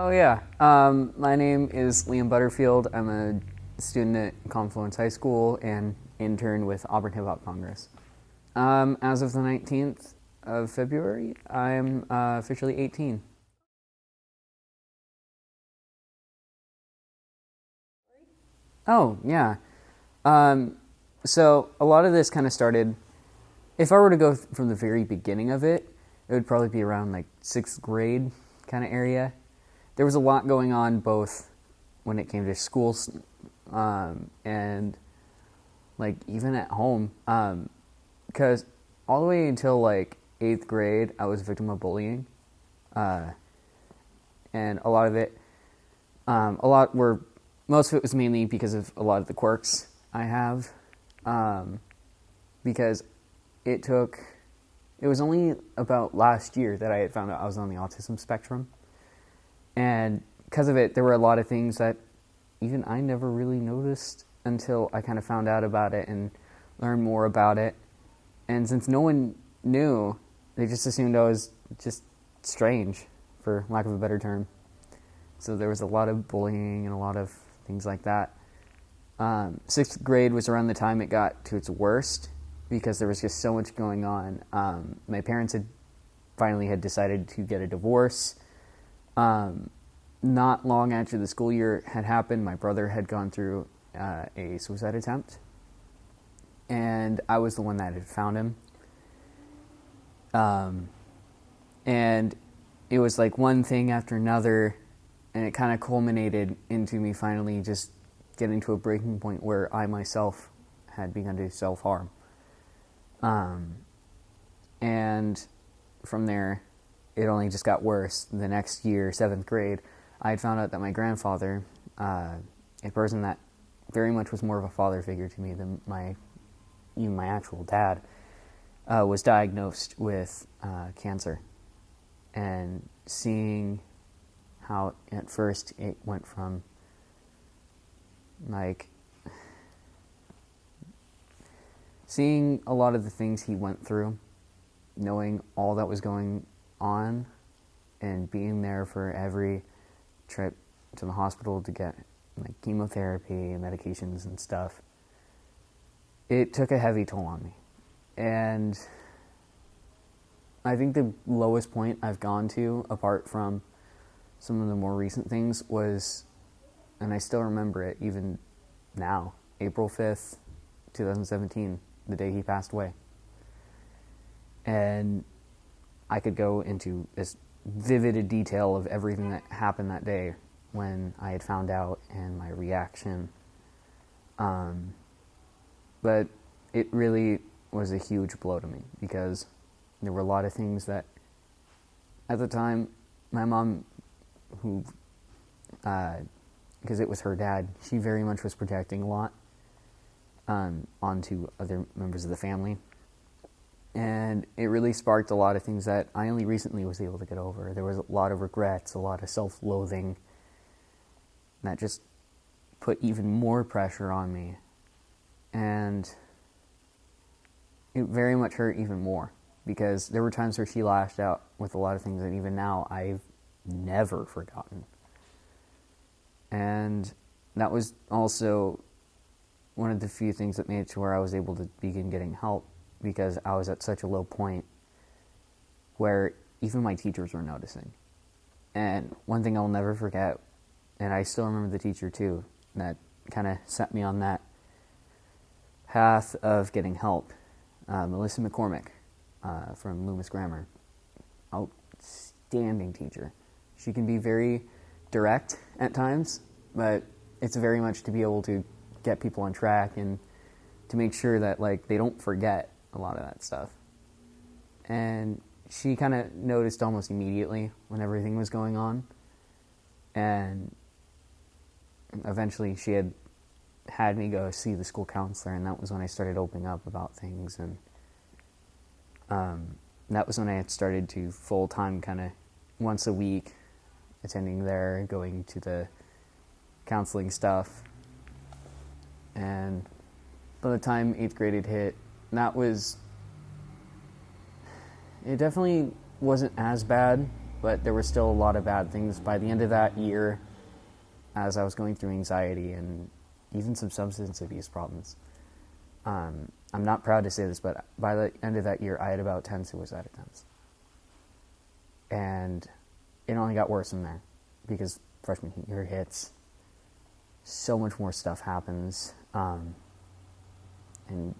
Oh yeah. My name is Liam Butterfield. I'm a student at Confluence High School and intern with Auburn Hip Hop Congress. As of the 19th of February, I'm officially 18. Oh yeah. Um, so a lot of this kind of started. If I were to go from the very beginning of it, it would probably be around like sixth grade kind of area. There was a lot going on both when it came to schools and like even at home, because all the way until like eighth grade, I was a victim of bullying, uh, and a lot of it, a lot were most of it was mainly because of a lot of the quirks I have, um, because it took. It was only about last year that I had found out I was on the autism spectrum, and because of it, there were a lot of things that even I never really noticed until I kind of found out about it and learned more about it. And since no one knew, they just assumed I was just strange, for lack of a better term. So there was a lot of bullying and a lot of things like that. Sixth grade was around the time it got to its worst because there was just so much going on. My parents had finally had decided to get a divorce. Not long after the school year had happened, my brother had gone through a suicide attempt, and I was the one that had found him. And it was like one thing after another, and it kind of culminated into me finally just getting to a breaking point where I myself had begun to self-harm. And from there, it only just got worse. The next year, seventh grade, I had found out that my grandfather, a person that very much was more of a father figure to me than even my actual dad, was diagnosed with cancer. And seeing how at first it went from like seeing a lot of the things he went through, knowing all that was going on, and being there for every trip to the hospital to get like chemotherapy and medications and stuff, it took a heavy toll on me. And I think the lowest point I've gone to, apart from some of the more recent things, was, and I still remember it even now, April 5th, 2017, the day he passed away. And I could go into as vivid a detail of everything that happened that day when I had found out and my reaction. But it really was a huge blow to me because there were a lot of things that at the time my mom, who, because it was her dad, she very much was projecting a lot onto other members of the family. And it really sparked a lot of things that I only recently was able to get over. There was a lot of regrets, a lot of self-loathing that just put even more pressure on me. And it very much hurt even more because there were times where she lashed out with a lot of things that even now I've never forgotten. And that was also one of the few things that made it to where I was able to begin getting help, because I was at such a low point where even my teachers were noticing. And one thing I'll never forget, and I still remember the teacher too, that kind of set me on that path of getting help, Melissa McCormick from Loomis Grammar. Outstanding teacher. She can be very direct at times, but it's very much to be able to get people on track and to make sure that like they don't forget a lot of that stuff. And she kind of noticed almost immediately when everything was going on, and eventually she had me go see the school counselor, and that was when I started opening up about things. And that was when I had started to full-time kind of once a week attending there, going to the counseling stuff. And by the time 8th grade had hit, it definitely wasn't as bad but there were still a lot of bad things. By the end of that year, as I was going through anxiety and even some substance abuse problems, I'm not proud to say this, but by the end of that year, I had about 10 suicide attempts. And it only got worse from there, because freshman year hits, so much more stuff happens, and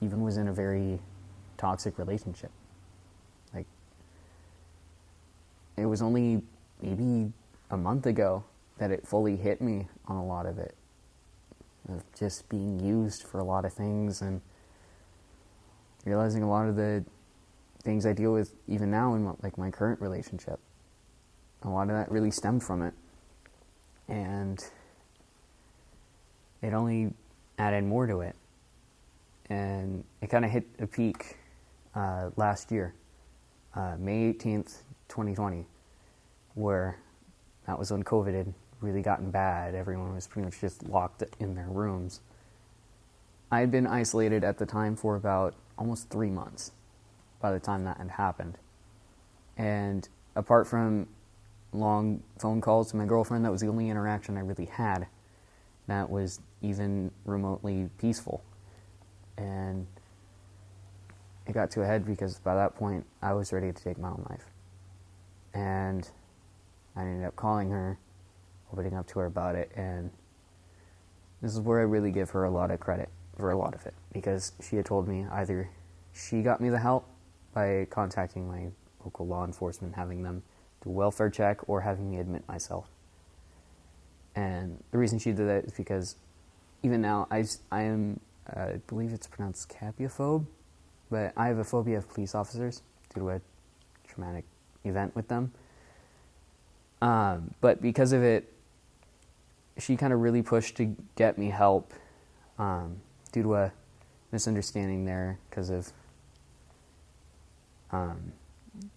even was in a very toxic relationship. Like, it was only maybe a month ago that it fully hit me on a lot of it, of just being used for a lot of things, and realizing a lot of the things I deal with even now in like my current relationship, a lot of that really stemmed from it, and it only added more to it. And it kind of hit a peak last year, May 18th, 2020, where that was when COVID had really gotten bad. Everyone was pretty much just locked in their rooms. I had been isolated at the time for about almost 3 months by the time that had happened. And apart from long phone calls to my girlfriend, that was the only interaction I really had that was even remotely peaceful. And it got to a head because by that point, I was ready to take my own life. And I ended up calling her, opening up to her about it, and this is where I really give her a lot of credit for a lot of it, because she had told me either she got me the help by contacting my local law enforcement, having them do a welfare check, or having me admit myself. And the reason she did that is because even now, I am, I believe it's pronounced capiophobe, but I have a phobia of police officers due to a traumatic event with them. But because of it, she kind of really pushed to get me help due to a misunderstanding there because of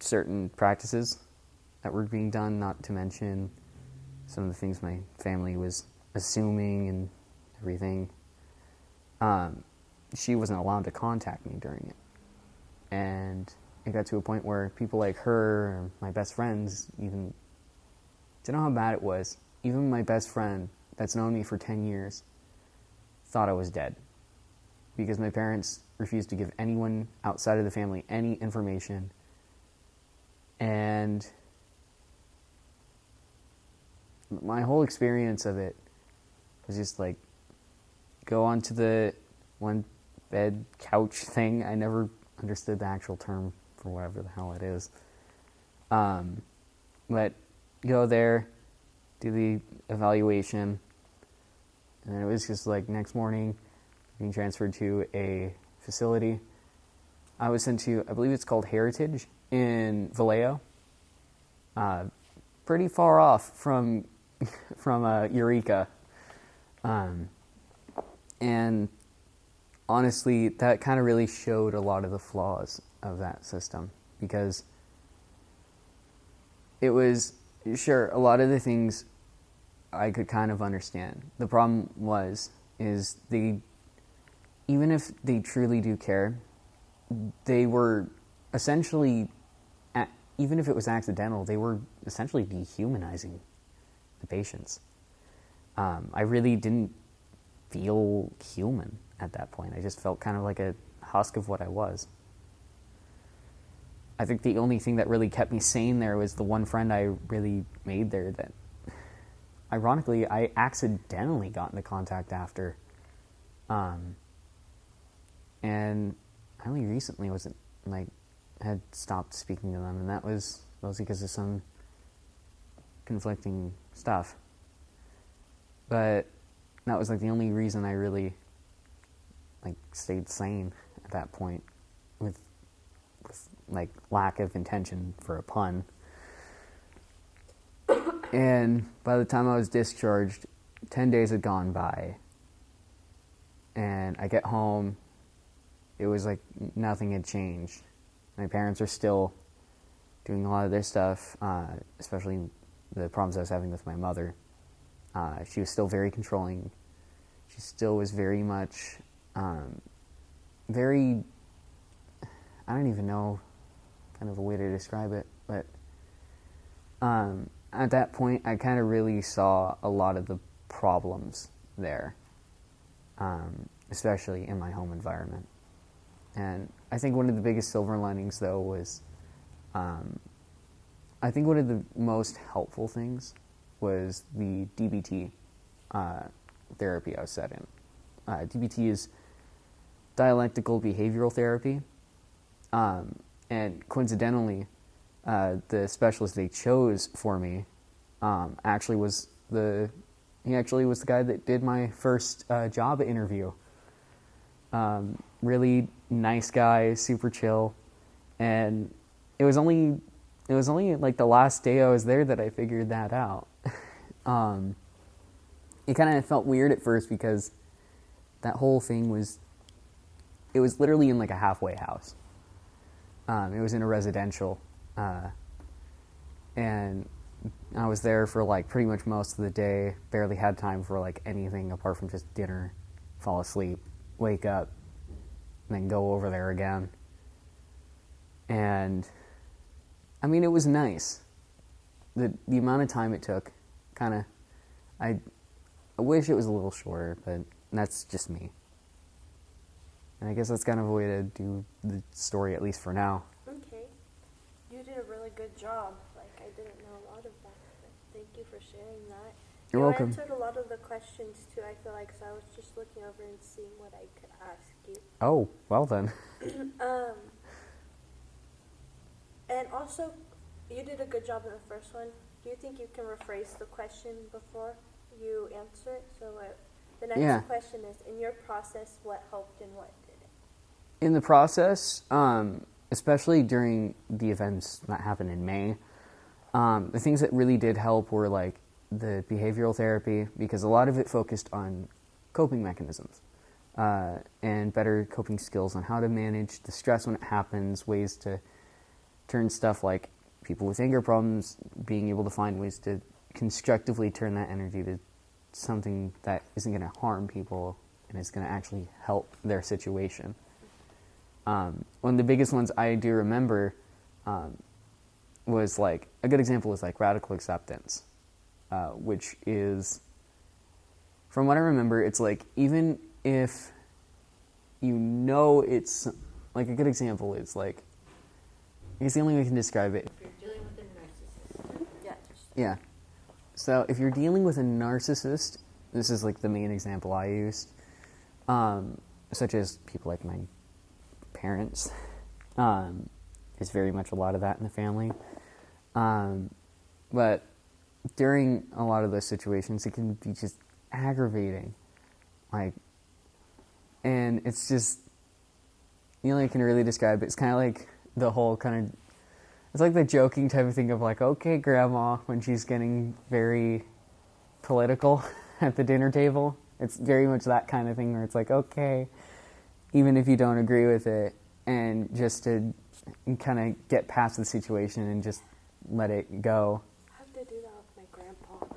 certain practices that were being done, not to mention some of the things my family was assuming and everything. She wasn't allowed to contact me during it. And it got to a point where people like her, or my best friends, even, do you know how bad it was? Even my best friend that's known me for 10 years thought I was dead, because my parents refused to give anyone outside of the family any information. And my whole experience of it was just like, go onto the one bed couch thing. I never understood the actual term for whatever the hell it is. But go there, do the evaluation, and then it was just like next morning being transferred to a facility. I was sent to, I believe it's called Heritage in Vallejo, pretty far off from Eureka, and honestly, that kind of really showed a lot of the flaws of that system, because it was, sure, a lot of the things I could kind of understand. The problem is they, even if they truly do care, they were essentially, even if it was accidental, they were essentially dehumanizing the patients. I really didn't feel human at that point. I just felt kind of like a husk of what I was. I think the only thing that really kept me sane there was the one friend I really made there that, ironically, I accidentally got into contact after. And I only recently had stopped speaking to them, and that was mostly because of some conflicting stuff. But that was like the only reason I really stayed sane at that point, with lack of intention for a pun. And by the time I was discharged, 10 days had gone by, and I get home, it was like nothing had changed. My parents are still doing a lot of their stuff, especially the problems I was having with my mother. She was still very controlling. She still was very much, very, I don't even know kind of a way to describe it, but At that point, I kind of really saw a lot of the problems there, especially in my home environment. And I think one of the biggest silver linings, though, was I think one of the most helpful things was the DBT therapy I was set in. DBT is dialectical behavioral therapy, and coincidentally, the specialist they chose for me actually was the guy that did my first job interview. Really nice guy, super chill, and it was only like the last day I was there that I figured that out. It kind of felt weird at first because that whole thing was literally in like a halfway house. It was in a residential, and I was there for like pretty much most of the day. Barely had time for like anything apart from just dinner, fall asleep, wake up, and then go over there again. And I mean, it was nice. The amount of time it took, kind of, I wish it was a little shorter, but that's just me. And I guess that's kind of a way to do the story, at least for now. Okay. You did a really good job. Like, I didn't know a lot of that, but thank you for sharing that. You're welcome. You answered a lot of the questions, too, I feel like, so I was just looking over and seeing what I could ask you. Oh, well then. And also, you did a good job in the first one. Do you think you can rephrase the question before you answer it? So the next question is, in your process, what helped and what didn't? In the process, especially during the events that happened in May, the things that really did help were like the behavioral therapy, because a lot of it focused on coping mechanisms and better coping skills on how to manage the stress when it happens, ways to turn stuff like people with anger problems, being able to find ways to constructively turn that energy to something that isn't going to harm people and is going to actually help their situation. One of the biggest ones I do remember was like, a good example is like radical acceptance, which is, from what I remember, it's like, even if you know it's, like a good example is like, I guess the only way I can describe it. If you're dealing with a narcissist. Yeah. So if you're dealing with a narcissist, this is like the main example I used, such as people like my parents. There's very much a lot of that in the family. But during a lot of those situations, it can be just aggravating. Like, and it's just, the only way I can really describe it, it's kind of like the whole kind of, it's like the joking type of thing of like, okay, grandma, when she's getting very political at the dinner table. It's very much that kind of thing where it's like, okay, even if you don't agree with it, and just to kind of get past the situation and just let it go. I have to do that with my grandpa.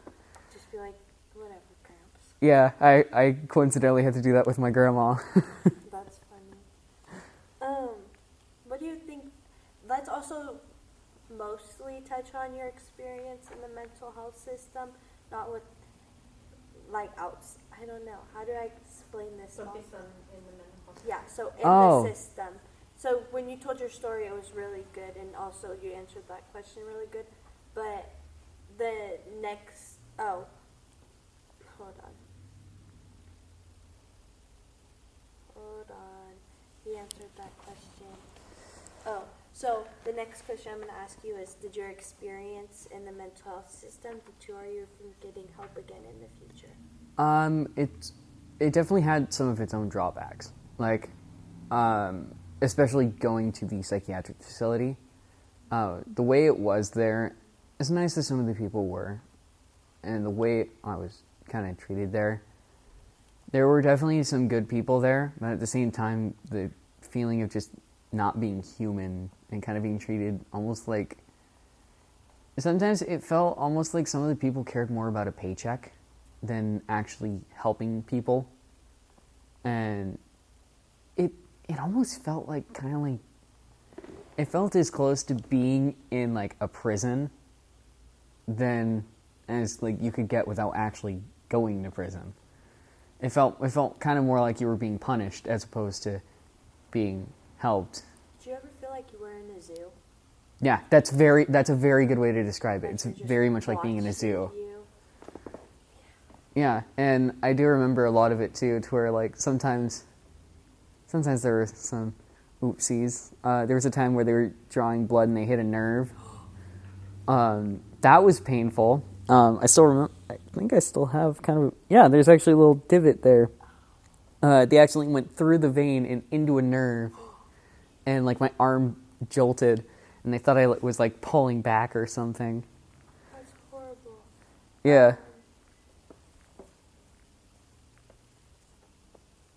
Just be like, whatever, Gramps. Yeah, I coincidentally had to do that with my grandma. That's funny. What do you think? Let's also mostly touch on your experience in the mental health system, not with, like, I don't know. How do I explain this? Focus on in the mental health. Yeah, so in the system. So when you told your story, it was really good, and also you answered that question really good. But the next, hold on. He answered that question. So the next question I'm going to ask you is, did your experience in the mental health system deter you from getting help again in the future? It definitely had some of its own drawbacks. Like, especially going to the psychiatric facility. The way it was there, as nice as some of the people were, and the way I was kind of treated there were definitely some good people there, but at the same time, the feeling of just not being human and kind of being treated almost like, sometimes it felt almost like some of the people cared more about a paycheck than actually helping people. And it almost felt like kind of like, it felt as close to being in like a prison than as like you could get without actually going to prison. It felt kind of more like you were being punished as opposed to being helped. Did you ever feel like you were in a zoo? Yeah, that's a very good way to describe it. Like It's you're just very much like being in a watching zoo. you? Yeah, and I do remember a lot of it too, to where like sometimes there were some oopsies. There was a time where they were drawing blood and they hit a nerve. That was painful. I still remember. I think I still have kind of. Yeah, there's actually a little divot there. They actually went through the vein and into a nerve, and like my arm jolted, and they thought I was like pulling back or something. That's horrible. Yeah.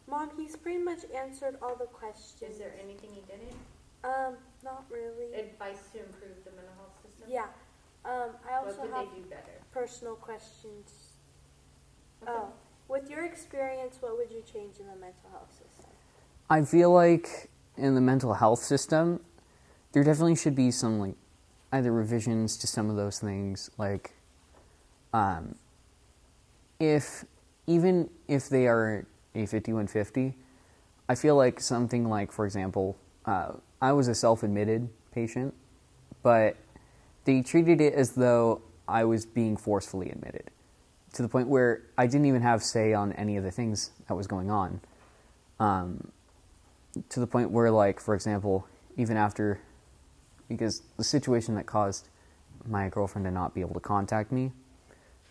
Mom, he's pretty much answered all the questions. Is there anything he didn't? Not really. Advice to improve the mental health system? Yeah. I also What could have they do better? personal questions. Okay. Oh, with your experience, what would you change in the mental health system? I feel like in the mental health system, there definitely should be some like either revisions to some of those things, like even if they are a 5150, I feel like something like, for example, I was a self-admitted patient, but they treated it as though I was being forcefully admitted, to the point where I didn't even have say on any of the things that was going on. To the point where, like, for example, even after, because the situation that caused my girlfriend to not be able to contact me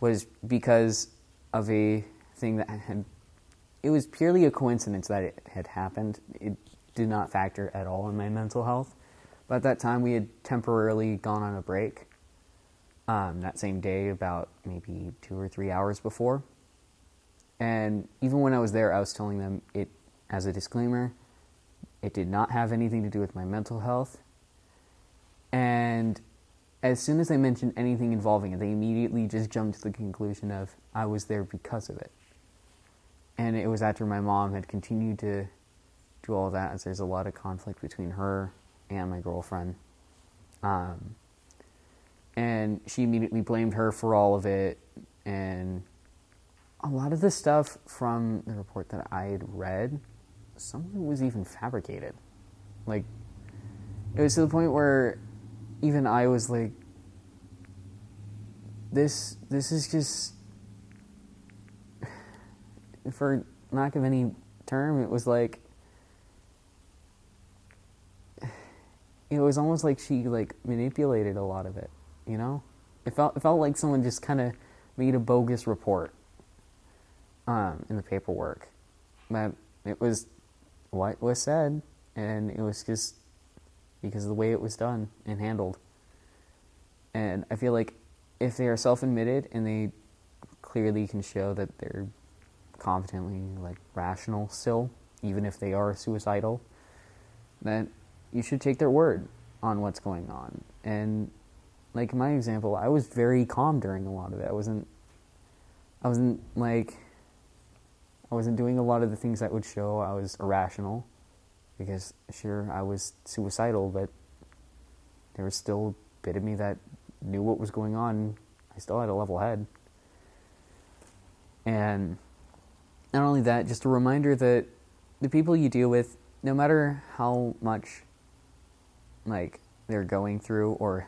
was because of a thing that it was purely a coincidence that it had happened. It did not factor at all in my mental health. But at that time, we had temporarily gone on a break that same day, about maybe 2 or 3 hours before. And even when I was there, I was telling them it, as a disclaimer, it did not have anything to do with my mental health. And as soon as I mentioned anything involving it, they immediately just jumped to the conclusion of I was there because of it. And it was after my mom had continued to do all that, as there's a lot of conflict between her and my girlfriend. And she immediately blamed her for all of it. And a lot of the stuff from the report that I had read, some of it was even fabricated. Like, it was to the point where even I was like, this is just, for lack of any term, it was like, it was almost like she like manipulated a lot of it, you know? It felt like someone just kind of made a bogus report in the paperwork. But it was what was said, and it was just because of the way it was done and handled. And I feel like if they are self-admitted and they clearly can show that they're competently like rational still, even if they are suicidal, then you should take their word on what's going on. And like in my example, I was very calm during a lot of it. I wasn't doing a lot of the things that would show I was irrational, because sure, I was suicidal, but there was still a bit of me that knew what was going on. I still had a level head. And not only that, just a reminder that the people you deal with, no matter how much like they're going through or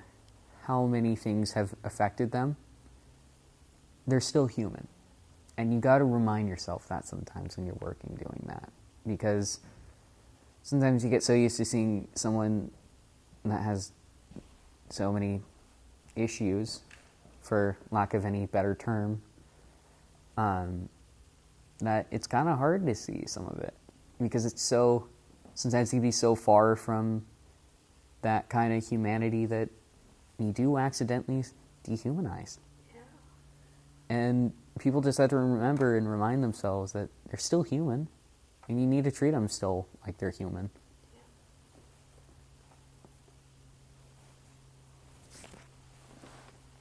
how many things have affected them, they're still human. And you got to remind yourself that sometimes when you're working doing that, because sometimes you get so used to seeing someone that has so many issues, for lack of any better term, that it's kind of hard to see some of it, because it's so, sometimes you can be so far from that kind of humanity that you do accidentally dehumanize. Yeah. And people just have to remember and remind themselves that they're still human, and you need to treat them still like they're human.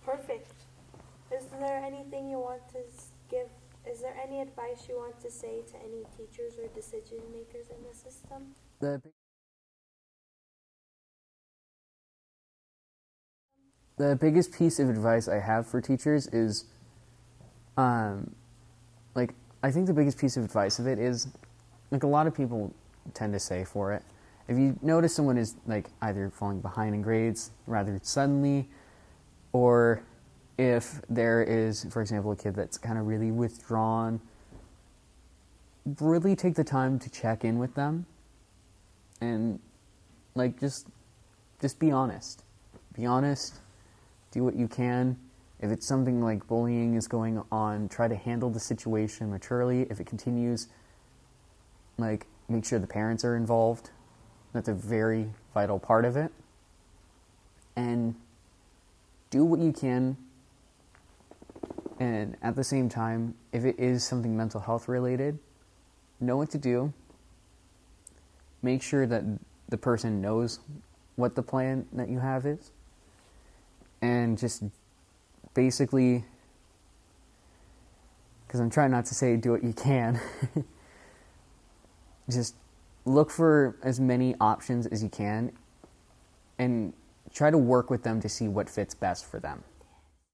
Perfect. Is there anything you want to give? Is there any advice you want to say to any teachers or decision makers in the system? the biggest piece of advice I have for teachers is, like, I think the biggest piece of advice of it is, like, a lot of people tend to say for it, if you notice someone is, like, either falling behind in grades rather suddenly, or if there is, for example, a kid that's kind of really withdrawn, really take the time to check in with them and, like, just be honest. Be honest. Do what you can. If it's something like bullying is going on, try to handle the situation maturely. If it continues, like, make sure the parents are involved. That's a very vital part of it. And do what you can. And at the same time, if it is something mental health related, know what to do. Make sure that the person knows what the plan that you have is. And just basically, because I'm trying not to say do what you can, just look for as many options as you can and try to work with them to see what fits best for them.